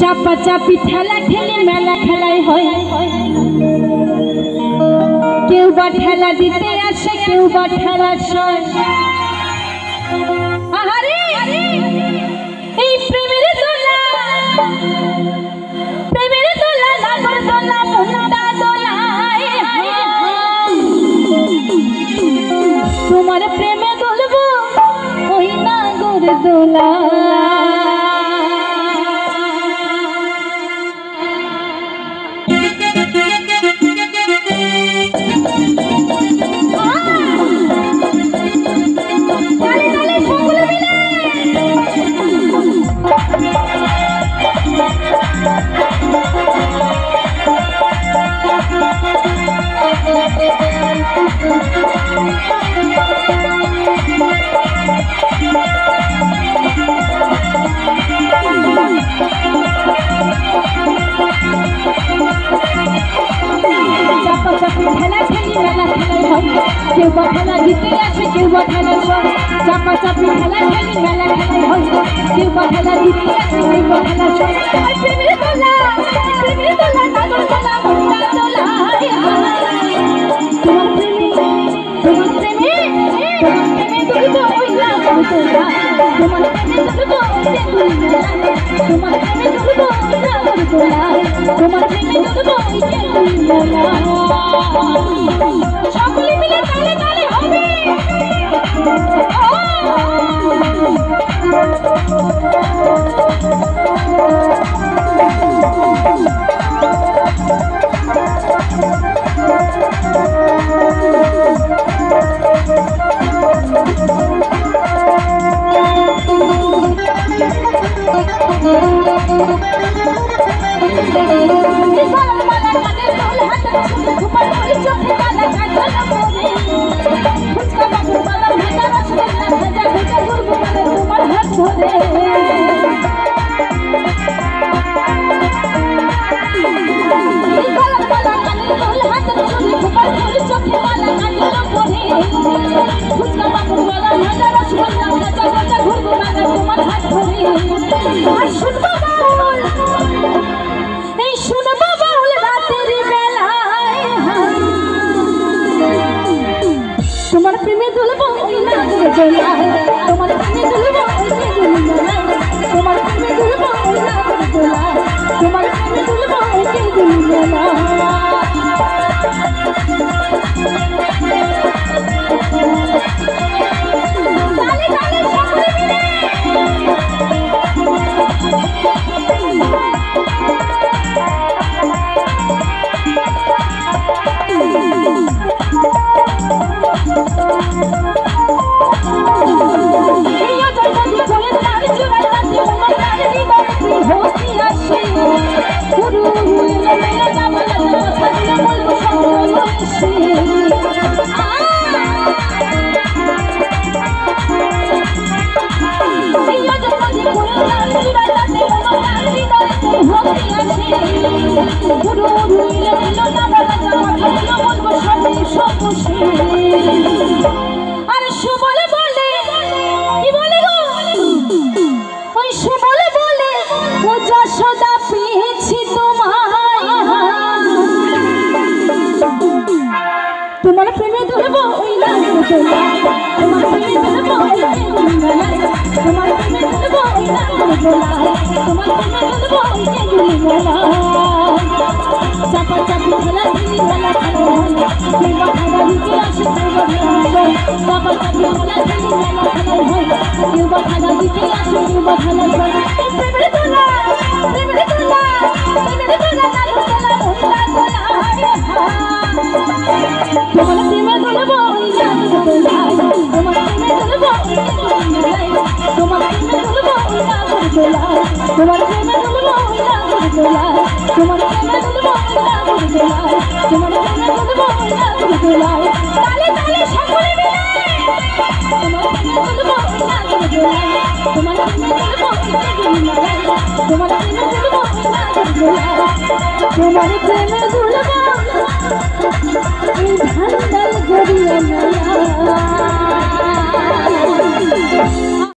চাপা চাপি ঠেলা ঠেলি মেলা খেলাই হয়, কেউ বা ঠেলা দিতে আসে কেউ বা ঠেলা সয়। আহারে এই প্রেমের দোলা, প্রেমের দোলা নাগর দোলা মুন্ডা দোলায়, তোমার প্রেমে দুলবো ওই নাগর দোলা। কেউ বা ঠেলা দিতে আসে কেউ বা ঠেলা সয়, চাপা চাপি ঠেলা ঠেলি মেলা খেলাই হয়, কেউ বা ঠেলা দিতে আসে কেউ বা ঠেলা সয়। প্রেমের দোলা, প্রেমের দোলা নাগর দোলা মুন্ডা দোলায়, তোমার প্রেমে, তোমার প্রেমে, তোমার প্রেমে দুলবো ওই নাগর দোলা, তোমার প্রেমে দুলবো ওই দোলা, তোমার প্রেমে দুলবো ওই নাগর দোলা, তোমার প্রেমে দুলবো ওই দোলা। সকলে মিলে তালে তালে হবে। তোমার প্রেমে দুলবো ওই নাগর দোলায়, তোমার প্রেমে দুলবো ওই দোলায়, তোমার প্রেমে দুলবো ওই নাগর দোলায়, তোমার প্রেমে দুলবো ওই দোলায়। তালে তালে সকলে মিলে। আরে সুবলে বলে কি বলে গো, ওই সুবলে বলে ও যশোদা পেয়েছি তোমায়, তোমার প্রেমে ধরবো ওই নাগর দোলা, তোমার প্রেমে ধরবো ওই দোলা, তোমার প্রেমে ধরবো ওই নাগর দোলা, তোমার প্রেমে ধরবো ওই দোলা। চাপা চাপি ঠেলা ঠেলি মেলা খেলা হয়, কেউ বা ঠেলা দিতে আসে কেউ বা ঠেলা সয়, চাপা চাপি ঠেলা ঠেলি মেলা খেলাই হয়, কেউ বা ঠেলা দিতে আসে কেউ বা ঠেলা সয়। প্রেমের দোলা, প্রেমের দোলা, প্রেমের দোলা নাগর দোলা মুন্ডা দোলায়, তোমার প্রেমে দুলবো ওই নাগর দোলায়, তোমার প্রেমে দুলবো ওই দোলায়, তোমার প্রেমে দুলবো ওই নাগর দোলায়, তোমার প্রেমে দুলবো ওই নাগর দোলায়, তোমার প্রেমে দুলবো ওই নাগর দোলায়, তোমার প্রেমে দুলবো ওই নাগর দোলায়। তালে তালে সকলে মিলে। তোমার প্রেমে দুলবো ওই নাগর দোলায়, তোমার প্রেমে দুলবো ওই দোলায়, তোমার প্রেমে দুলবো ওই নাগর দোলায়, তোমার প্রেমে দুলবো এই ভান্ডার গড়িয়া